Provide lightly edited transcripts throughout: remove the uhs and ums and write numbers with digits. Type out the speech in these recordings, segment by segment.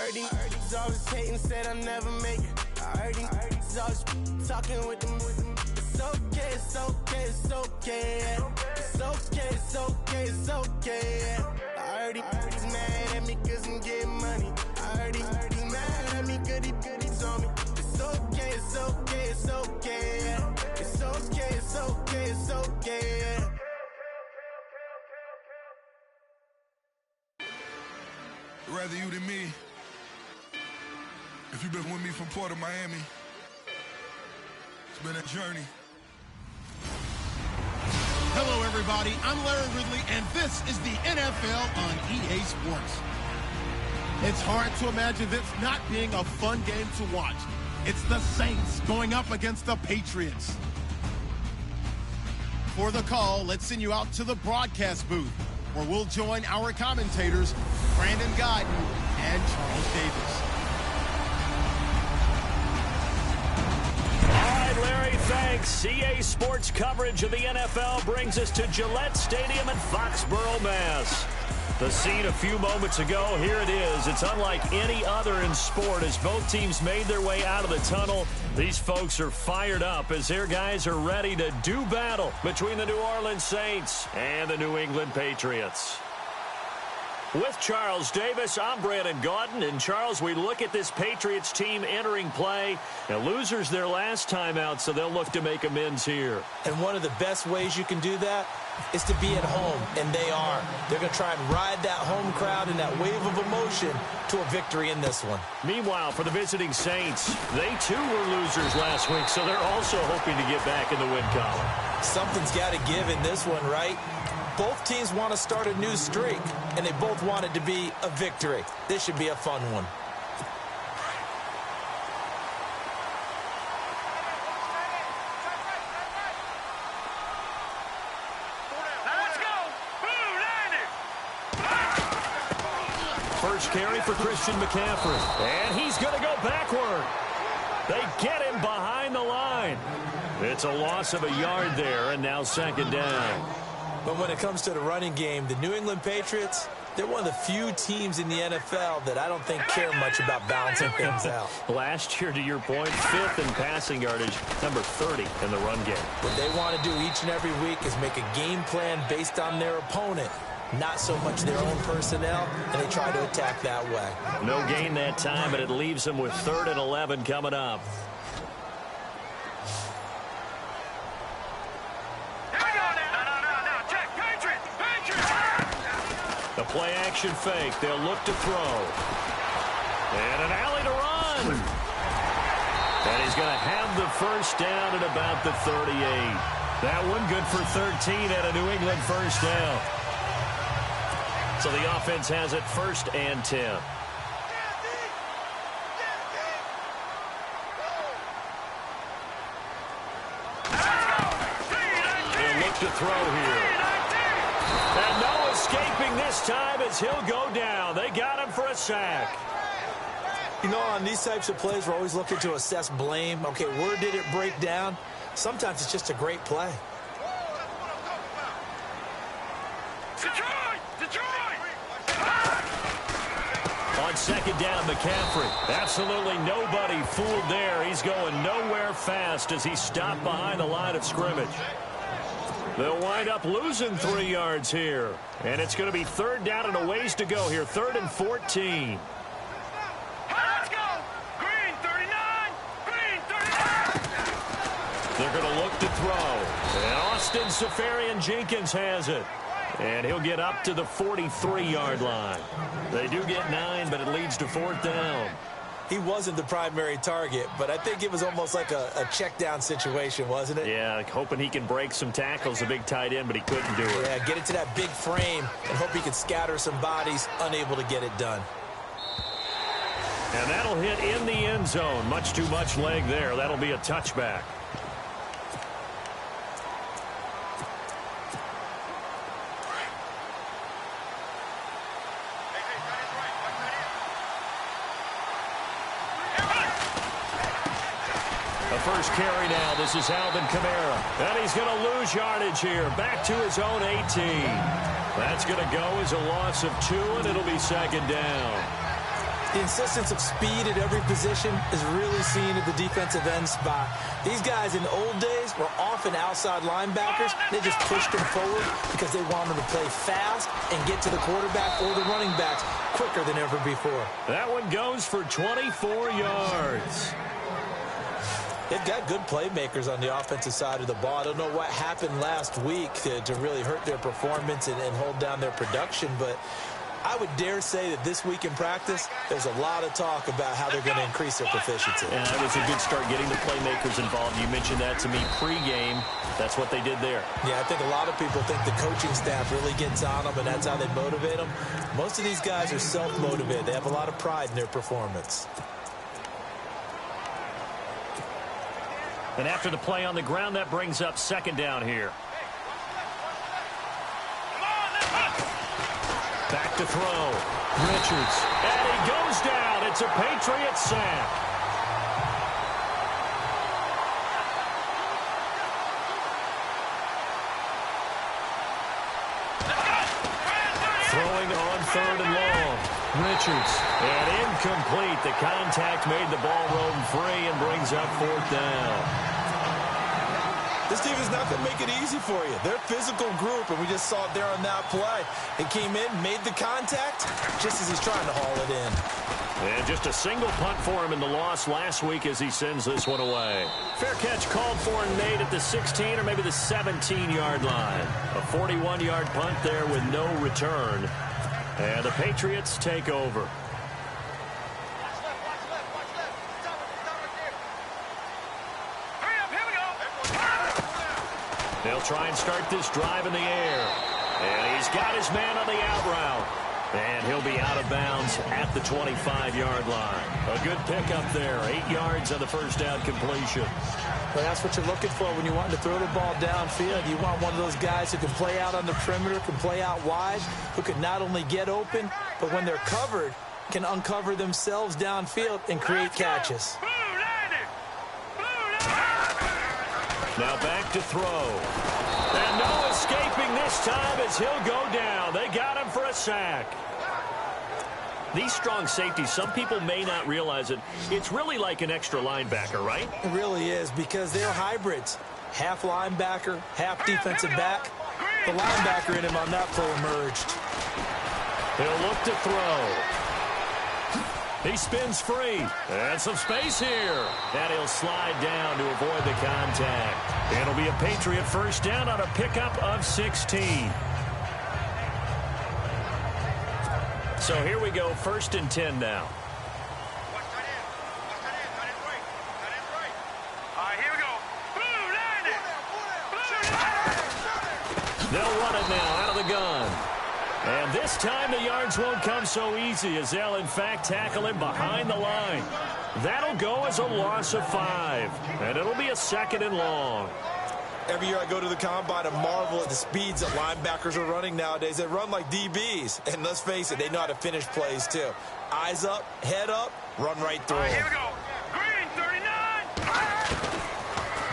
heard these always hating, said I never make it. I heard these always talking with them. It's okay, it's okay, it's okay, yeah. It's okay, it's okay, it's okay, yeah. I heard he's mad at me cause I'm getting money. I heard he's mad at me cause he's on me. It's okay, it's okay, it's okay, yeah. It's okay, it's okay, it's okay, yeah. Rather you than me. If you've been with me from Port of Miami, it's been a journey. Hello, everybody. I'm Larry Ridley, and this is the NFL on EA Sports. It's hard to imagine this not being a fun game to watch. It's the Saints going up against the Patriots. For the call, let's send you out to the broadcast booth, where we'll join our commentators, Brandon Guyton and Charles Davis. All right, Larry, thanks. EA Sports coverage of the NFL brings us to Gillette Stadium in Foxborough, Mass. The scene a few moments ago, here it is. It's unlike any other in sport as both teams made their way out of the tunnel. These folks are fired up as their guys are ready to do battle between the New Orleans Saints and the New England Patriots. With Charles Davis, I'm Brandon Guyton. And Charles, we look at this Patriots team entering play. Now, losers their last time out, so they'll look to make amends here. And one of the best ways you can do that is to be at home, and they are. They're going to try and ride that home crowd and that wave of emotion to a victory in this one. Meanwhile, for the visiting Saints, they too were losers last week, so they're also hoping to get back in the win column. Something's got to give in this one, right? Both teams want to start a new streak, and they both want it to be a victory. This should be a fun one. First carry for Christian McCaffrey, and he's going to go backward. They get him behind the line. It's a loss of a yard there, and now second down. But when it comes to the running game, the New England Patriots, they're one of the few teams in the NFL that I don't think care much about balancing things out. Last year, to your point, 5th in passing yardage, number 30 in the run game. What they want to do each and every week is make a game plan based on their opponent, not so much their own personnel, and they try to attack that way. No gain that time, but it leaves them with 3rd and 11 coming up. The play-action fake. They'll look to throw. And an alley to run. And he's going to have the first down at about the 38. That one good for 13 at a New England first down. So the offense has it 1st and 10. They'll look to throw here. And no escaping this time as he'll go down. They got him for a sack. You know, on these types of plays, we're always looking to assess blame. Okay, where did it break down? Sometimes it's just a great play. On second down, McCaffrey. Absolutely nobody fooled there. He's going nowhere fast as he's stopped behind the line of scrimmage. They'll wind up losing 3 yards here. And it's going to be 3rd down and a ways to go here. 3rd and 14. Let's go! Green 39! Green 39! They're going to look to throw. And Austin Seferian-Jenkins has it. And he'll get up to the 43-yard line. They do get 9, but it leads to 4th down. He wasn't the primary target, but I think it was almost like a check down situation, wasn't it? Yeah, hoping he can break some tackles, a big tight end, but he couldn't do it. Yeah, get it to that big frame and hope he can scatter some bodies, unable to get it done. And that'll hit in the end zone. Much too much leg there. That'll be a touchback. First carry now. This is Alvin Kamara. And he's going to lose yardage here. Back to his own 18. That's going to go as a loss of 2, and it'll be second down. The insistence of speed at every position is really seen at the defensive end spot. These guys in the old days were often outside linebackers. They just pushed them forward because they wanted to play fast and get to the quarterback or the running backs quicker than ever before. That one goes for 24 yards. They've got good playmakers on the offensive side of the ball. I don't know what happened last week to really hurt their performance and hold down their production, but I would dare say that this week in practice, there's a lot of talk about how they're going to increase their proficiency. And that was a good start getting the playmakers involved. You mentioned that to me pregame. That's what they did there. Yeah, I think a lot of people think the coaching staff really gets on them, and that's how they motivate them. Most of these guys are self-motivated. They have a lot of pride in their performance. And after the play on the ground, that brings up second down here. Back to throw. Richards. And he goes down. It's a Patriot sack. Throwing on third and long. Richards. And incomplete. The contact made the ball roam free and brings up fourth down. This team is not going to make it easy for you. They're a physical group, and we just saw it there on that play. They came in, made the contact, just as he's trying to haul it in. And just a single punt for him in the loss last week as he sends this one away. Fair catch called for and made at the 16 or maybe the 17-yard line. A 41-yard punt there with no return. And the Patriots take over. They'll try and start this drive in the air. And he's got his man on the out route. And he'll be out of bounds at the 25-yard line. A good pickup there. 8 yards on the first down completion. Well, that's what you're looking for when you want to throw the ball downfield. You want one of those guys who can play out on the perimeter, can play out wide, who can not only get open, but when they're covered, can uncover themselves downfield and create catches. Now back to throw. And no escaping this time as he'll go down. They got him for a sack. These strong safeties, some people may not realize it. It's really like an extra linebacker, right? It really is, because they're hybrids. Half linebacker, half defensive back. The linebacker in him on that play emerged. He'll look to throw. He spins free. And some space here. And he'll slide down to avoid the contact. It'll be a Patriot first down on a pickup of 16. So here we go, 1st and 10 now. They'll run it now out of the gun. And this time the yards won't come so easy as they'll, in fact, tackle him behind the line. That'll go as a loss of 5. And it'll be a 2nd and long. Every year I go to the combine and marvel at the speeds that linebackers are running nowadays. They run like DBs. And let's face it, they know how to finish plays too. Eyes up, head up, run right through. Here we go. Green, 39.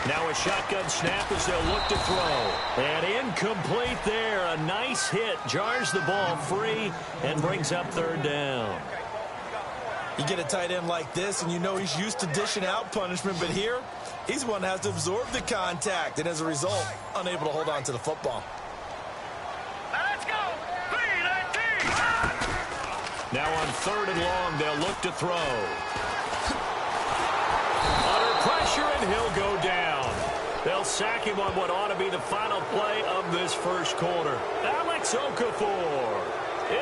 Now a shotgun snap as they'll look to throw. And incomplete there. A nice hit. Jars the ball free and brings up 3rd down. You get a tight end like this, and you know he's used to dishing out punishment. But here, he's the one that has to absorb the contact. And as a result, unable to hold on to the football. Let's go. 3-19. Now on 3rd and long, they'll look to throw. Under pressure, and he'll go down. They'll sack him on what ought to be the final play of this first quarter. Alex Okafor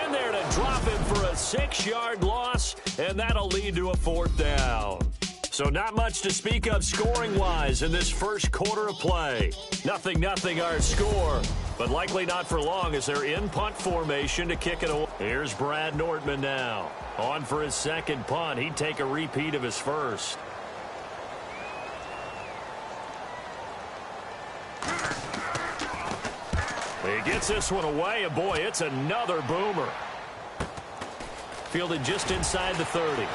in there to drop him for a 6-yard loss, and that'll lead to a 4th down. So not much to speak of scoring-wise in this first quarter of play. 0-0 our score, but likely not for long as they're in punt formation to kick it away. Here's Brad Nortman now. On for his 2nd punt. He'd take a repeat of his first. He gets this one away, and boy, it's another boomer. Fielded just inside the 30.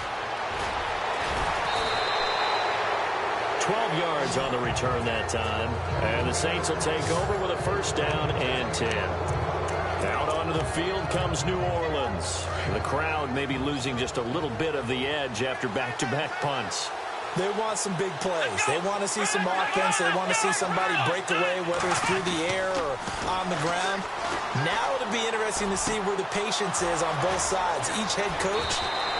12 yards on the return that time. And the Saints will take over with a 1st down and 10. Out onto the field comes New Orleans. The crowd may be losing just a little bit of the edge after back-to-back punts. They want some big plays. They want to see some offense. They want to see somebody break away, whether it's through the air or on the ground. Now it'll be interesting to see where the patience is on both sides. Each head coach,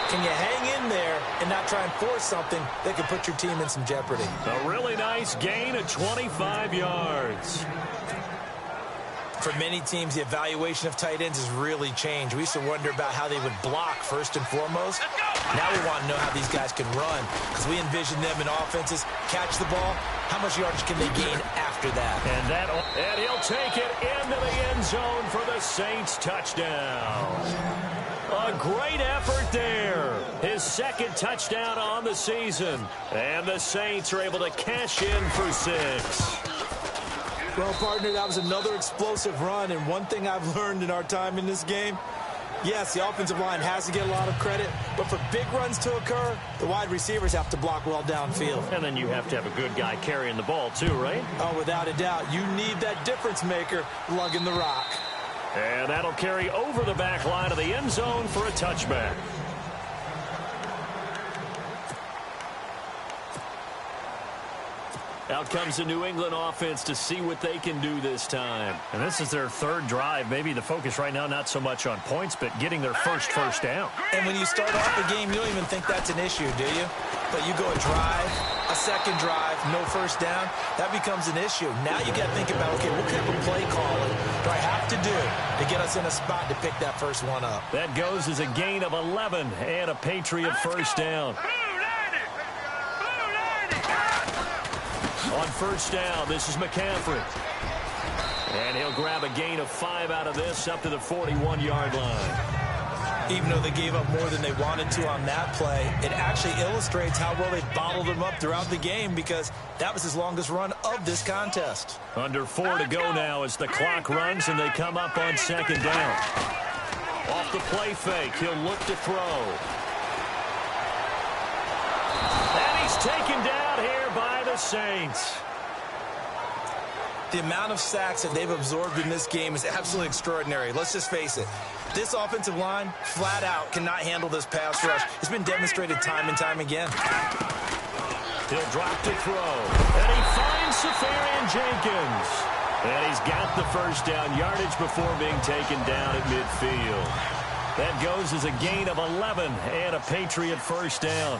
can you hang in there and not try and force something that could put your team in some jeopardy? A really nice gain of 25 yards. For many teams, the evaluation of tight ends has really changed. We used to wonder about how they would block first and foremost. Now we want to know how these guys can run, because we envision them in offenses catch the ball. How much yardage can they gain after that? And he'll take it into the end zone for the Saints touchdown. A great effort there. His second touchdown on the season. And the Saints are able to cash in for 6. Well, partner, that was another explosive run, and one thing I've learned in our time in this game, yes, the offensive line has to get a lot of credit, but for big runs to occur, the wide receivers have to block well downfield. And then you have to have a good guy carrying the ball too, right? Oh, without a doubt. You need that difference maker lugging the rock. And that'll carry over the back line of the end zone for a touchback. Out comes the New England offense to see what they can do this time. And this is their third drive. Maybe the focus right now not so much on points, but getting their first down. And when you start off the game, you don't even think that's an issue, do you? But you go a drive, a second drive, no first down, that becomes an issue. Now you got to think about, okay, what kind of play calling do I have to do to get us in a spot to pick that first one up? That goes as a gain of 11 and a Patriot first down. On first down, this is McCaffrey. And he'll grab a gain of 5 out of this up to the 41-yard line. Even though they gave up more than they wanted to on that play, it actually illustrates how well they bottled him up throughout the game, because that was his longest run of this contest. Under 4 to go now as the clock runs and they come up on second down. Off the play fake, he'll look to throw. And he's taken down here by the Saints. The amount of sacks that they've absorbed in this game is absolutely extraordinary. Let's just face it. This offensive line, flat out, cannot handle this pass rush. It's been demonstrated time and time again. He'll drop to throw. And he finds Safarian Jenkins. And he's got the first down yardage before being taken down at midfield. That goes as a gain of 11 and a Patriot first down.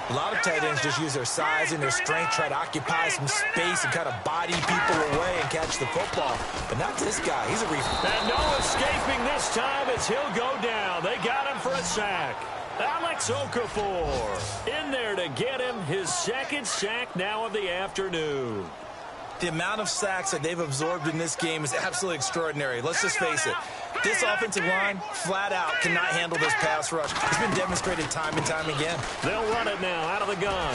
A lot of tight ends just use their size and their strength, try to occupy some space and kind of body people away and catch the football. But not this guy. He's a and no escaping this time as he'll go down. They got him for a sack. Alex Okafor in there to get him his second sack now of the afternoon. The amount of sacks that they've absorbed in this game is absolutely extraordinary. Let's just face it. This offensive line, flat out, cannot handle this pass rush. It's been demonstrated time and time again. They'll run it now out of the gun.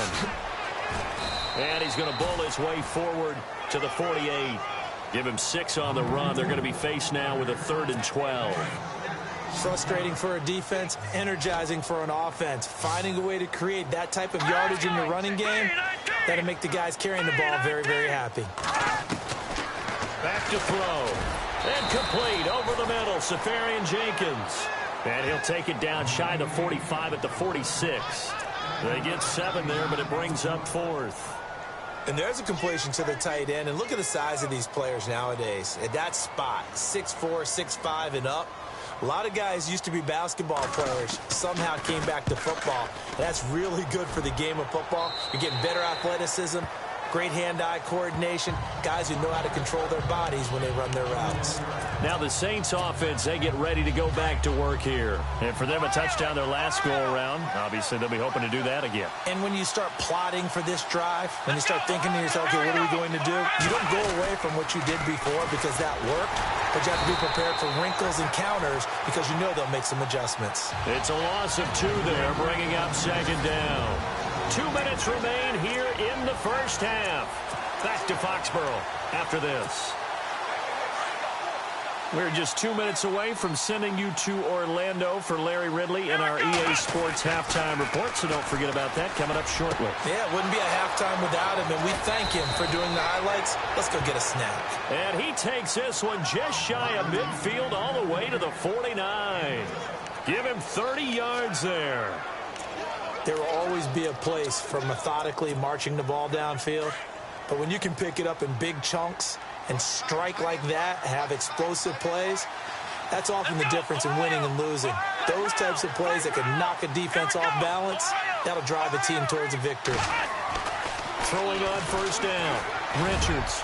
And he's going to bowl his way forward to the 48. Give him 6 on the run. They're going to be faced now with a 3rd and 12. Frustrating for a defense, energizing for an offense. Finding a way to create that type of yardage in your running game, that'll make the guys carrying the ball very, very happy. Back to throw. And complete over the middle, Safarian Jenkins. And he'll take it down shy of 45 at the 46. They get 7 there, but it brings up 4th. And there's a completion to the tight end. And look at the size of these players nowadays. At that spot, 6'4", 6'5", and up. A lot of guys used to be basketball players, somehow came back to football. That's really good for the game of football. You're getting better athleticism, great hand-eye coordination, guys who know how to control their bodies when they run their routes. Now the Saints offense, they get ready to go back to work here. And for them, a touchdown their last go-around. Obviously, they'll be hoping to do that again. And when you start plotting for this drive, when you start thinking to yourself, okay, what are we going to do? You don't go away from what you did before because that worked, but you have to be prepared for wrinkles and counters because you know they'll make some adjustments. It's a loss of 2 there, bringing up second down. 2 minutes remain here in the first half. Back to Foxborough after this. We're just 2 minutes away from sending you to Orlando for Larry Ridley in our EA Sports Halftime Report, so don't forget about that coming up shortly. Yeah, it wouldn't be a halftime without him, and we thank him for doing the highlights. Let's go get a snack. And he takes this one just shy of midfield all the way to the 49. Give him 30 yards there. There will always be a place for methodically marching the ball downfield, but when you can pick it up in big chunks and strike like that, have explosive plays, that's often the difference in winning and losing. Those types of plays that can knock a defense off balance, that'll drive a team towards a victory. Throwing on first down, Richards.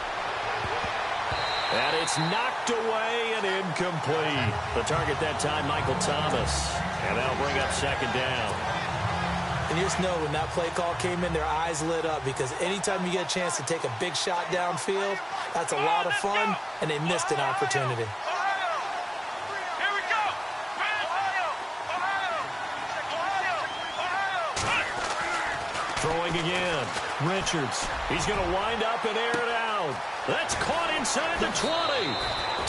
And it's knocked away and incomplete. The target that time, Michael Thomas. And that'll bring up second down. And you just know when that play call came in, their eyes lit up, because anytime you get a chance to take a big shot downfield, that's a lot of fun, and they missed an opportunity. Here we go. Throwing again, Richards. He's going to wind up and air it out. That's caught inside the 20.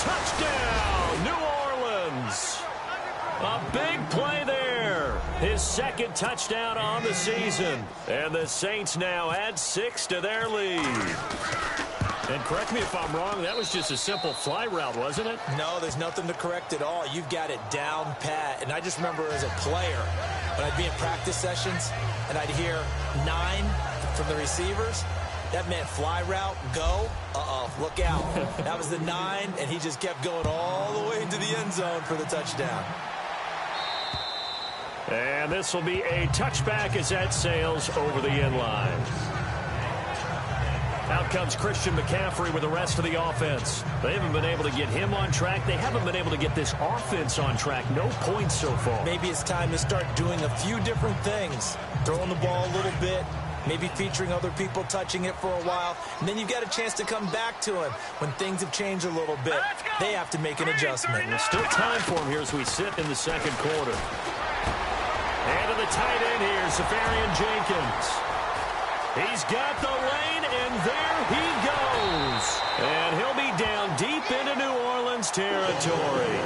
Touchdown, New Orleans. A big play there. His second touchdown on the season. And the Saints now add 6 to their lead. And correct me if I'm wrong, that was just a simple fly route, wasn't it? No, there's nothing to correct at all. You've got it down pat. And I just remember as a player, when I'd be in practice sessions and I'd hear 9 from the receivers, that meant fly route, go, look out. That was the 9, and he just kept going all the way into the end zone for the touchdown. And this will be a touchback as that sails over the end line. Out comes Christian McCaffrey with the rest of the offense. They haven't been able to get him on track. They haven't been able to get this offense on track. No points so far. Maybe it's time to start doing a few different things. Throwing the ball a little bit, maybe featuring other people touching it for a while, and then you've got a chance to come back to him when things have changed a little bit. They have to make an adjustment. There's still time for him here as we sit in the second quarter. And to the tight end here, Safarian Jenkins. He's got the lane, and there he goes. And he'll be down deep into New Orleans territory.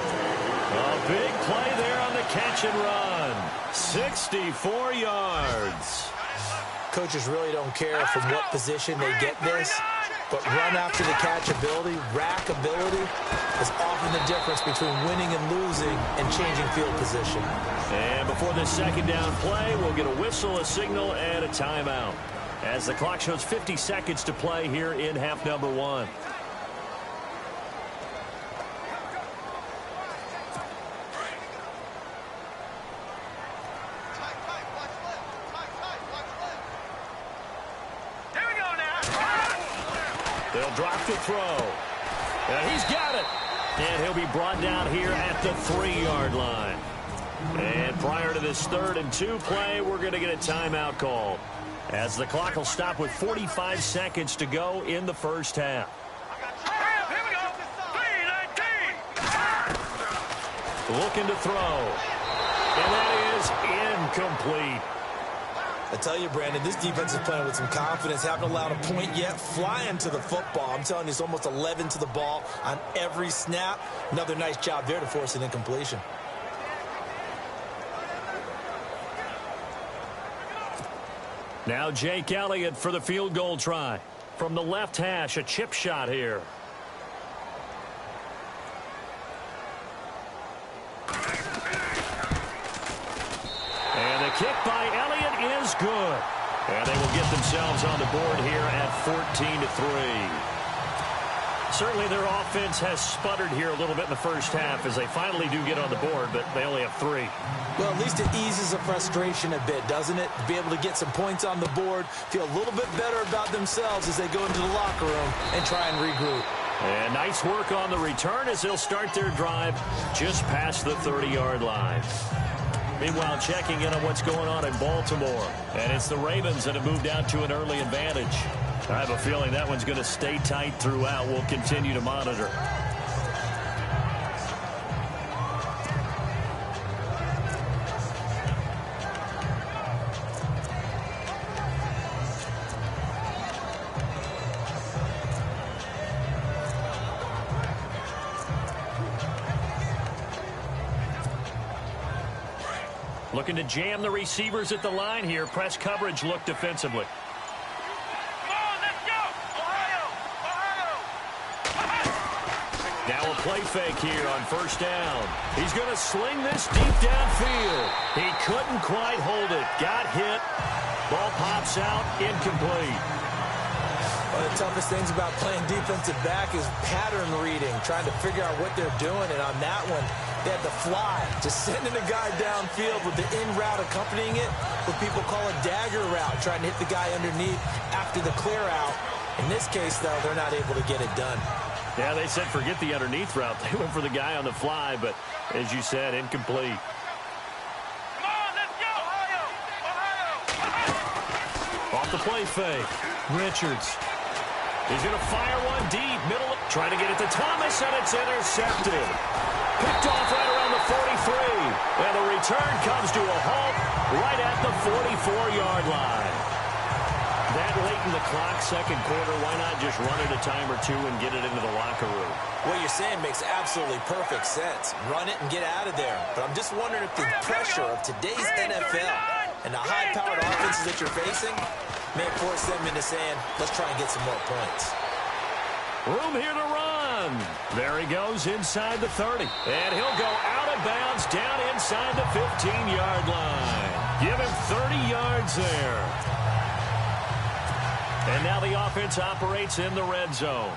A big play there on the catch and run. 64 yards. Coaches really don't care from what position they get this, but run after the catch ability, rack ability, is often the difference between winning and losing and changing field position. And before this second down play, we'll get a whistle, a signal, and a timeout, as the clock shows 50 seconds to play here in half number 1. Here we go now. They'll drop the throw. And he's got it. And he'll be brought down here at the 3-yard line. And prior to this 3rd and 2 play, we're going to get a timeout called, as the clock will stop with 45 seconds to go in the first half. Here we go. 3-19. Looking to throw. And that is incomplete. I tell you, Brandon, this defense is playing with some confidence. Haven't allowed a point yet. Flying to the football. I'm telling you, it's almost 11 to the ball on every snap. Another nice job there to force an incompletion. Now Jake Elliott for the field goal try. From the left hash, a chip shot here. And the kick by Elliott is good. And they will get themselves on the board here at 14-3. Certainly their offense has sputtered here a little bit in the first half as they finally do get on the board, but they only have 3. Well, at least it eases the frustration a bit, doesn't it? To be able to get some points on the board, feel a little bit better about themselves as they go into the locker room and try and regroup. And nice work on the return as they'll start their drive just past the 30-yard line. Meanwhile, checking in on what's going on in Baltimore. And it's the Ravens that have moved out to an early advantage. I have a feeling that one's going to stay tight throughout. We'll continue to monitor. Looking to jam the receivers at the line here. Press coverage look defensively. Come on, let's go! Ohio! Now a play fake here on first down. He's going to sling this deep downfield. He couldn't quite hold it. Got hit. Ball pops out, incomplete. One of the toughest things about playing defensive back is pattern reading, trying to figure out what they're doing. And on that one, they had to fly, just sending a guy downfield with the in route accompanying it, what people call a dagger route, trying to hit the guy underneath after the clear out. In this case, though, they're not able to get it done. Yeah, they said forget the underneath route. They went for the guy on the fly, but as you said, incomplete. Come on, let's go! Ohio! Off the play fake. Richards. He's going to fire one deep. Middle. Trying to get it to Thomas, and it's intercepted. Picked off right around the 43. And the return comes to a halt right at the 44-yard line. That late in the clock, second quarter, why not just run it a time or two and get it into the locker room? What you're saying makes absolutely perfect sense. Run it and get out of there. But I'm just wondering if the pressure of today's NFL and the high-powered offenses that you're facing may force them into saying, let's try and get some more points. Room here to run. There he goes inside the 30. And he'll go out of bounds down inside the 15-yard line. Give him 30 yards there. And now the offense operates in the red zone.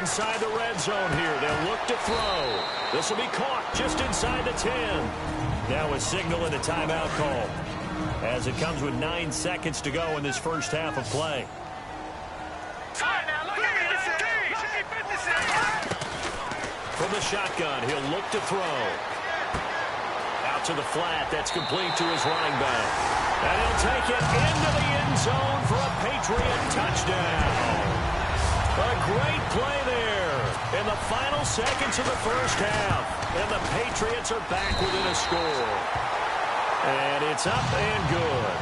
Inside the red zone here. They'll look to throw. This will be caught just inside the 10. Now a signal and a timeout call as it comes with 9 seconds to go in this first half of play. From the shotgun, he'll look to throw. Out to the flat. That's complete to his running back. And he'll take it into the end zone for a Patriot touchdown. A great play there in the final seconds of the first half. And the Patriots are back within a score. And it's up and good.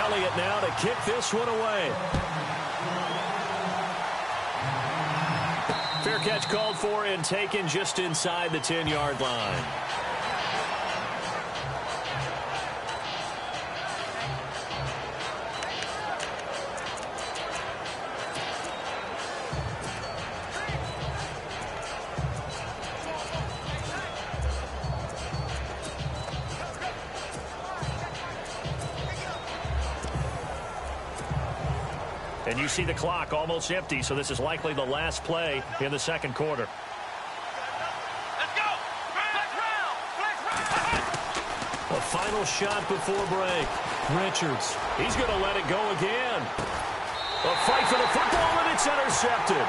Elliott now to kick this one away. Fair catch called for and taken just inside the 10-yard line. And you see the clock almost empty, so this is likely the last play in the second quarter. Let's go! A final shot before break. Richards, he's going to let it go again. A fight for the football, and it's intercepted.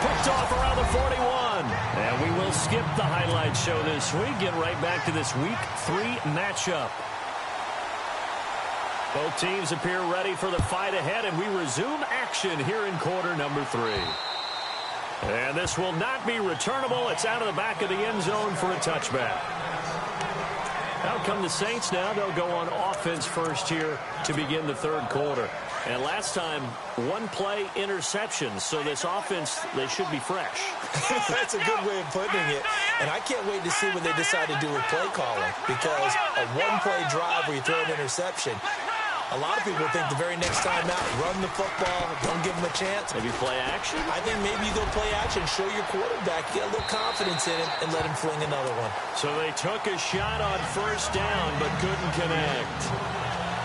Picked off around the 41. And we will skip the highlight show this week. Get right back to this Week 3 matchup. Both teams appear ready for the fight ahead, and we resume action here in quarter number 3. And this will not be returnable. It's out of the back of the end zone for a touchback. Out come the Saints now. They'll go on offense first here to begin the third quarter. And last time, one play interception. So this offense, they should be fresh. That's a good way of putting it. And I can't wait to see what they decide to do with play calling. Because a one-play drive where you throw an interception, a lot of people think the very next time out, run the football, don't give them a chance. Maybe play action? I think maybe you go play action, show your quarterback, get a little confidence in him, and let him fling another one. So they took a shot on first down, but couldn't connect.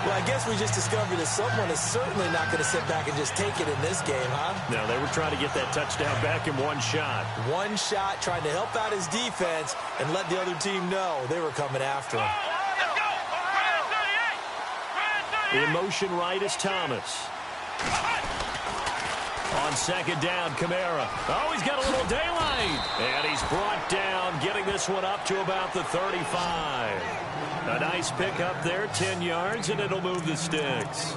Well, I guess we just discovered that someone is certainly not going to sit back and just take it in this game, huh? No, they were trying to get that touchdown back in one shot. One shot, trying to help out his defense and let the other team know they were coming after him. In motion right is Thomas. On second down, Kamara. Oh, he's got a little daylight. And he's brought down, getting this one up to about the 35. A nice pick up there, 10 yards, and it'll move the sticks.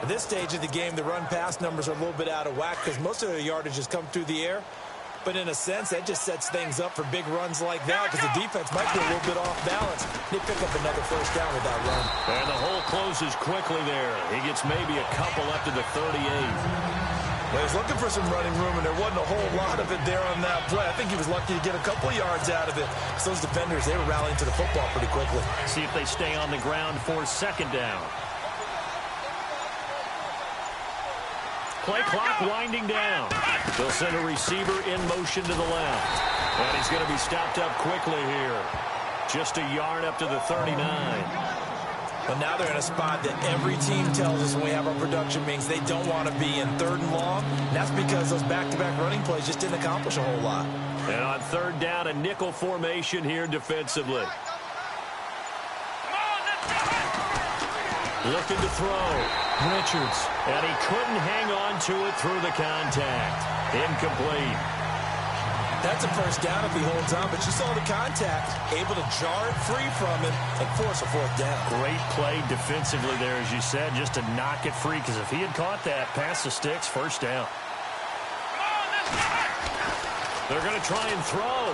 At this stage of the game, the run-pass numbers are a little bit out of whack because most of the yardage has come through the air. But in a sense, that just sets things up for big runs like that because the defense might be a little bit off balance. They pick up another first down with that run. And the hole closes quickly there. He gets maybe a couple up to the 38. Well, he was looking for some running room, and there wasn't a whole lot of it there on that play. I think he was lucky to get a couple of yards out of it because those defenders, they were rallying to the football pretty quickly. See if they stay on the ground for second down. Play clock winding down. They'll send a receiver in motion to the left. And he's going to be stopped up quickly here. Just a yard up to the 39. But now they're in a spot that every team tells us when we have our production meetings they don't want to be in, 3rd and long. And that's because those back-to-back running plays just didn't accomplish a whole lot. And on 3rd down, a nickel formation here defensively. Looking to throw. Richards. And he couldn't hang on to it through the contact. Incomplete. That's a first down if he holds on, but you saw the contact, able to jar it free from him and force a 4th down. Great play defensively there, as you said, just to knock it free, because if he had caught that, past the sticks, first down. They're going to try and throw.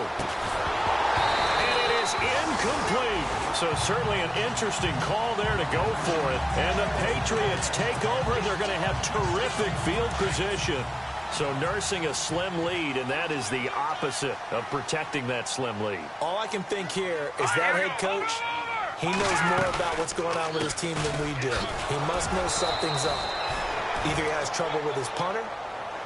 And it is incomplete. So certainly an interesting call there to go for it. And the Patriots take over, and they're going to have terrific field position. So nursing a slim lead, and that is the opposite of protecting that slim lead. All I can think here is that head coach, he knows more about what's going on with his team than we do. He must know something's up. Either he has trouble with his punter,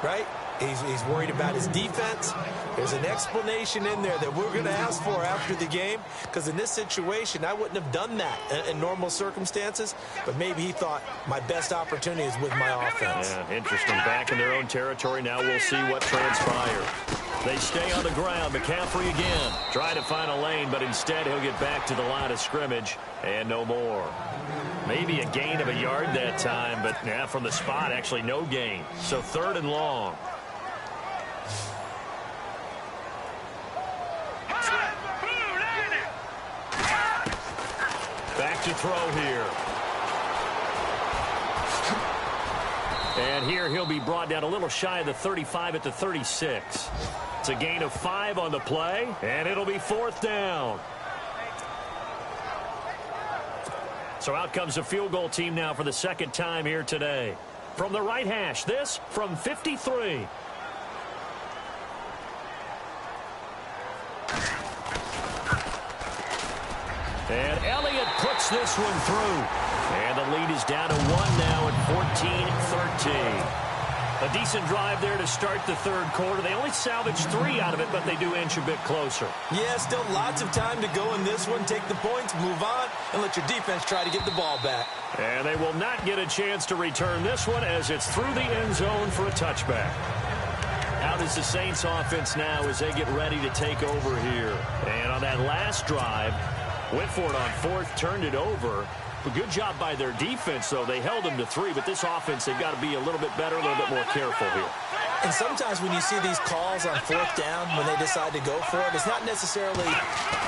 right? He's worried about his defense. There's an explanation in there that we're going to ask for after the game, because in this situation, I wouldn't have done that in normal circumstances, but maybe he thought my best opportunity is with my offense. Yeah, interesting. Back in their own territory. Now we'll see what transpires. They stay on the ground. McCaffrey again. Trying to find a lane, but instead he'll get back to the line of scrimmage and no more. Maybe a gain of a yard that time, but yeah, from the spot, actually no gain. So 3rd and long. Back to throw here. And here he'll be brought down a little shy of the 35 at the 36. It's a gain of 5 on the play, and it'll be 4th down. So out comes the field goal team now for the 2nd time here today. From the right hash, this from 53. And Elliott puts this one through. And the lead is down to 1 now at 14-13. A decent drive there to start the 3rd quarter. They only salvaged 3 out of it, but they do inch a bit closer. Yeah, still lots of time to go in this one. Take the points, move on, and let your defense try to get the ball back. And they will not get a chance to return this one as it's through the end zone for a touchback. Out is the Saints offense now as they get ready to take over here. And on that last drive, went for it on 4th, turned it over. A good job by their defense, though. They held them to 3, but this offense, they've got to be a little bit better, a little bit more careful here. And sometimes when you see these calls on 4th down, when they decide to go for it, it's not necessarily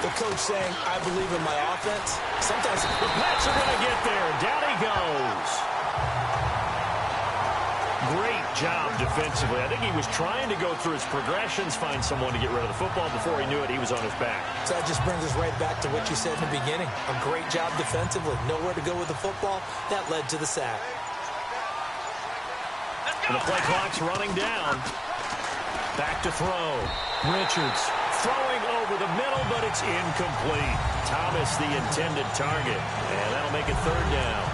the coach saying, I believe in my offense. Sometimes the Pats are going to get there. Down he goes. Great job defensively. I think he was trying to go through his progressions, find someone to get rid of the football. Before he knew it, he was on his back. So that just brings us right back to what you said in the beginning. A great job defensively. Nowhere to go with the football. That led to the sack. And the play clock's running down. Back to throw. Richards throwing over the middle, but it's incomplete. Thomas the intended target. And that'll make it 3rd down.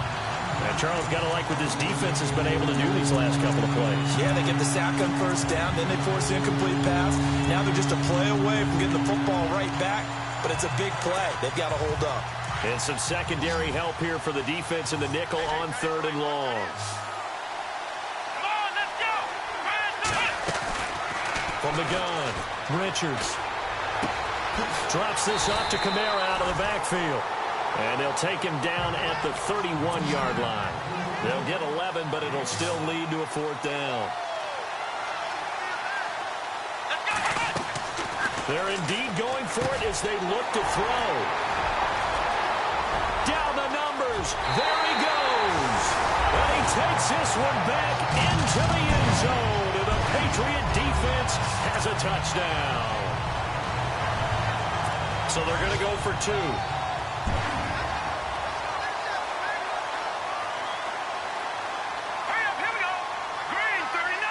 And Charles got to like what this defense has been able to do these last couple of plays. Yeah, they get the sack on 1st down, then they force the incomplete pass. Now they're just a play away from getting the football right back, but it's a big play. They've got to hold up. And some secondary help here for the defense in the nickel on 3rd and long. From the gun, Richards drops this off to Kamara out of the backfield. And they'll take him down at the 31-yard line. They'll get 11, but it'll still lead to a 4th down. They're indeed going for it as they look to throw. Down the numbers. There he goes. And he takes this one back into the end zone. And the Patriot defense has a touchdown. So they're going to go for 2. Hurry up, here we go. Green, 39.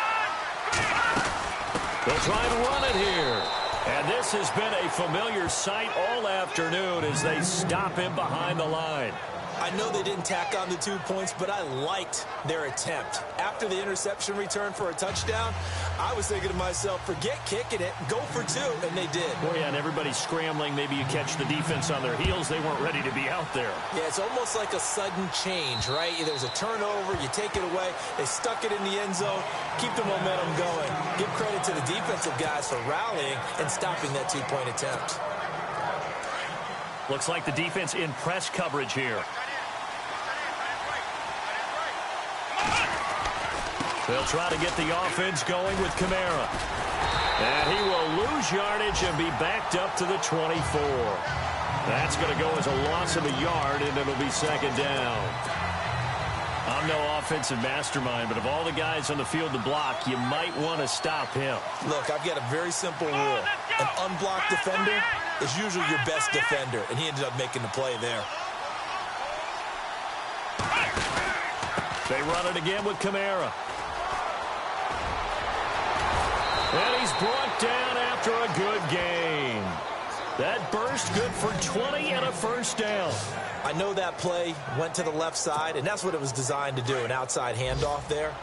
They'll try and run it here. And this has been a familiar sight all afternoon as they stop him behind the line. I know they didn't tack on the 2 points, but I liked their attempt. After the interception return for a touchdown, I was thinking to myself, forget kicking it, go for 2, and they did. Well, yeah, and everybody's scrambling. Maybe you catch the defense on their heels. They weren't ready to be out there. Yeah, it's almost like a sudden change, right? There's a turnover, you take it away, they stuck it in the end zone, keep the momentum going. Give credit to the defensive guys for rallying and stopping that 2-point attempt. Looks like the defense in press coverage here. They'll try to get the offense going with Kamara. And he will lose yardage and be backed up to the 24. That's going to go as a loss of a yard, and it'll be second down. I'm no offensive mastermind, but of all the guys on the field to block, you might want to stop him. Look, I've got a very simple rule. An unblocked defender is usually your best defender, and he ended up making the play there. They run it again with Kamara. And he's brought down after a good game. That burst good for 20 and a first down. I know that play went to the left side, and that's what it was designed to do, an outside handoff there.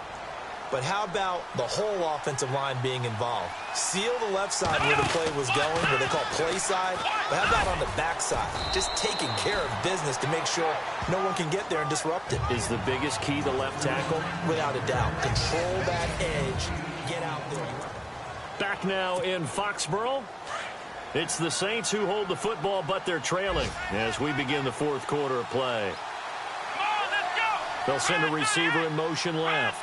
But how about the whole offensive line being involved? Seal the left side where the play was going, where they call play side. But how about on the back side? Just taking care of business to make sure no one can get there and disrupt it. Is the biggest key the left tackle? Without a doubt. Control that edge. Get out there. Back now in Foxborough. It's the Saints who hold the football, but they're trailing as we begin the fourth quarter of play. Come on, let's go. They'll send a receiver in motion left.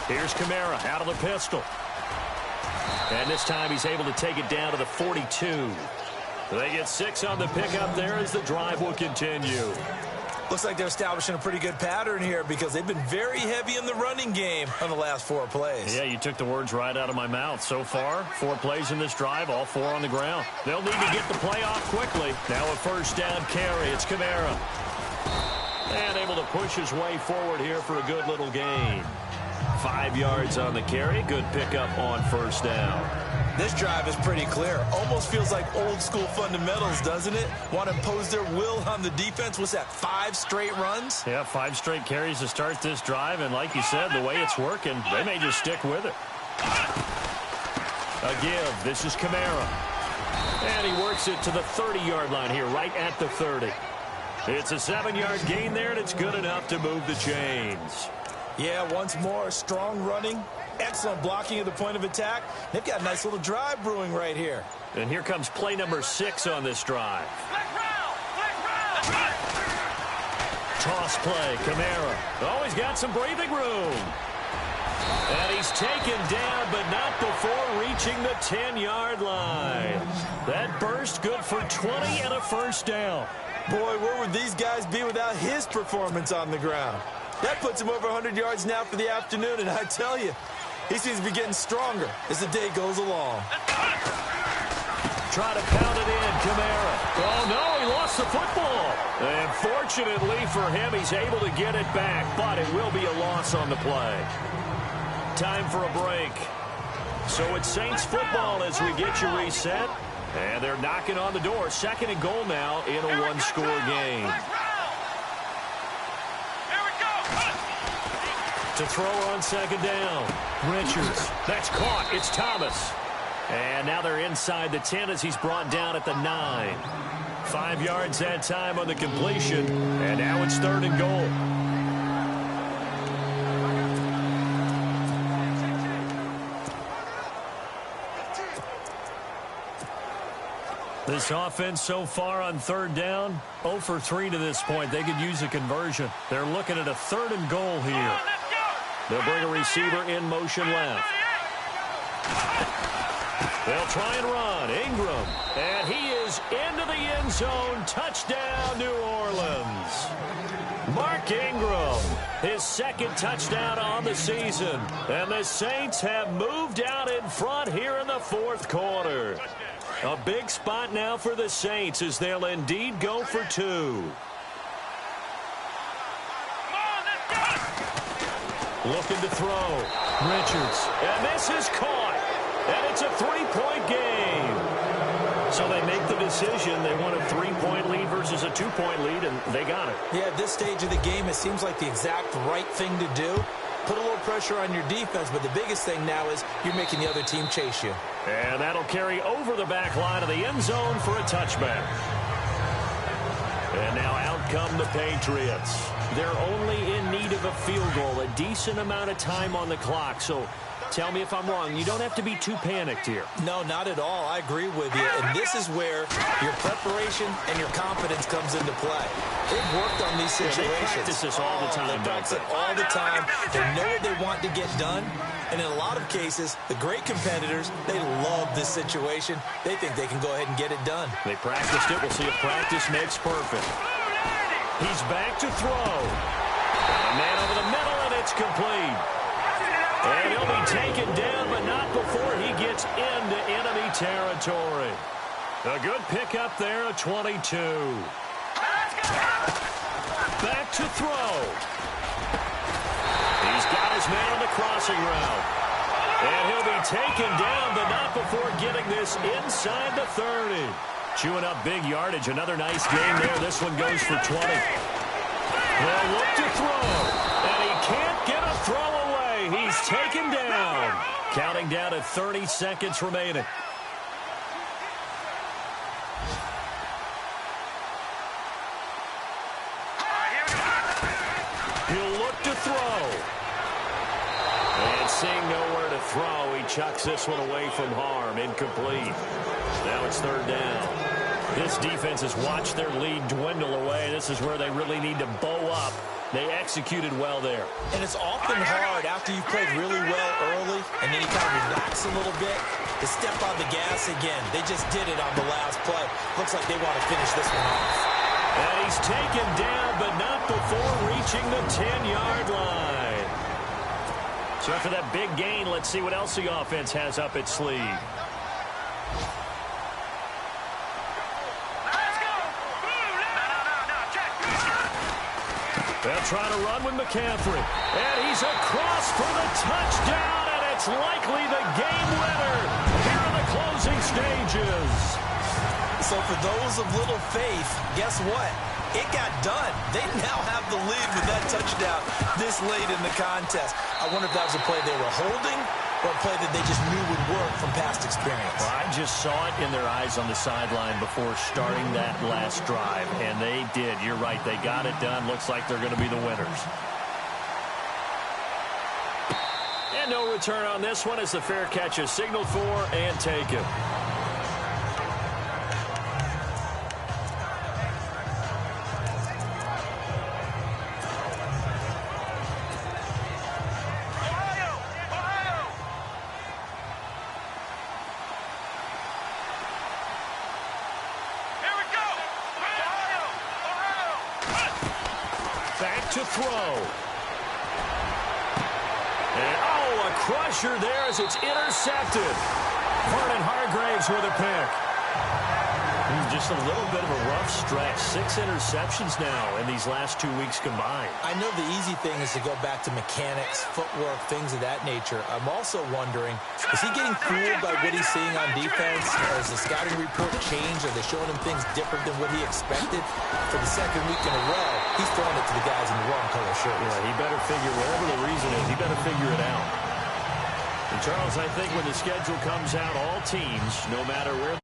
Here's Kamara out of the pistol. And this time he's able to take it down to the 42. They get 6 on the pickup there as the drive will continue. Looks like they're establishing a pretty good pattern here because they've been very heavy in the running game on the last 4 plays. Yeah, you took the words right out of my mouth. So far, 4 plays in this drive, all 4 on the ground. They'll need to get the play off quickly. Now a first down carry. It's Kamara. And able to push his way forward here for a good little gain. 5 yards on the carry. Good pickup on first down. This drive is pretty clear. Almost feels like old school fundamentals, doesn't it? Want to impose their will on the defense. What's that, 5 straight runs? Yeah, 5 straight carries to start this drive. And like you said, the way it's working, they may just stick with it. A give. This is Kamara. And he works it to the 30-yard line here, right at the 30. It's a 7-yard gain there, and it's good enough to move the chains. Yeah, once more, strong running, excellent blocking at the point of attack. They've got a nice little drive brewing right here. And here comes play number 6 on this drive. Toss play, Kamara. Oh, he's got some breathing room. And he's taken down, but not before reaching the 10-yard line. That burst good for 20 and a first down. Boy, where would these guys be without his performance on the ground? That puts him over 100 yards now for the afternoon, and I tell you, he seems to be getting stronger as the day goes along. Try to pound it in, Kamara. Oh, no, he lost the football. And fortunately for him, he's able to get it back, but it will be a loss on the play. Time for a break. So it's Saints football as we get you reset. And they're knocking on the door. 2nd and goal now in a 1-score game. To throw on 2nd down. Richards. That's caught. It's Thomas. And now they're inside the 10 as he's brought down at the 9. 5 yards that time on the completion. And now it's 3rd and goal. This offense so far on 3rd down, 0 for 3 to this point. They could use a conversion. They're looking at a 3rd and goal here. They'll bring a receiver in motion left. They'll try and run. Ingram. And he is into the end zone. Touchdown, New Orleans. Mark Ingram, his second touchdown on the season. And the Saints have moved out in front here in the fourth quarter. A big spot now for the Saints as they'll indeed go for two. Looking to throw. Richards. And this is caught. And it's a three-point game. So they make the decision. They want a three-point lead versus a two-point lead, and they got it. Yeah, at this stage of the game, it seems like the exact right thing to do. Put a little pressure on your defense, but the biggest thing now is you're making the other team chase you. And that'll carry over the back line of the end zone for a touchback. And now out come the Patriots. They're only in need of a field goal, a decent amount of time on the clock. So tell me if I'm wrong. You don't have to be too panicked here. No, not at all. I agree with you. And this is where your preparation and your confidence comes into play. They've worked on these situations. They practice this all the time. They practice it all the time. They know what they want to get done. And in a lot of cases, the great competitors, they love this situation. They think they can go ahead and get it done. They practiced it. We'll see if practice makes perfect. He's back to throw. A man over the middle, and it's complete. And he'll be taken down, but not before he gets into enemy territory. A good pickup there at 22. Back to throw. He's got his man on the crossing route. And he'll be taken down, but not before getting this inside the 30. Chewing up big yardage. Another nice game there. This one goes for 20. They'll look to throw. And he can't get a throw away. He's taken down. Counting down at 30 seconds remaining. He'll look to throw. And seeing nowhere to throw, he chucks this one away from harm. Incomplete. Now it's third down. This defense has watched their lead dwindle away. This is where they really need to bow up. They executed well there. And it's often hard after you've played really well early and then you kind of relax a little bit to step on the gas again. They just did it on the last play. Looks like they want to finish this one off. And he's taken down, but not before reaching the 10-yard line. So after that big gain, let's see what else the offense has up its sleeve. They'll try to run with McCaffrey. And he's across for the touchdown, and it's likely the game winner here in the closing stages. So for those of little faith, guess what? It got done. They now have the lead with that touchdown this late in the contest. I wonder if that was a play they were holding or a play that they just knew would work from past experience. Well, I just saw it in their eyes on the sideline before starting that last drive, and they did. You're right. They got it done. Looks like they're going to be the winners. And no return on this one as the fair catch is signaled for and taken. To throw. And, oh, a crusher there as it's intercepted. Vernon Hargraves with a pick. Just a little bit of a rough stretch. 6 interceptions now in these last 2 weeks combined. I know the easy thing is to go back to mechanics, footwork, things of that nature. I'm also wondering, is he getting fooled by what he's seeing on defense? Has the scouting report changed? Are they showing him things different than what he expected? For the second week in a row, he's throwing it to the guys in the wrong color shirts. Yeah, he better figure, whatever the reason is, he better figure it out. And Charles, I think when the schedule comes out, all teams, no matter where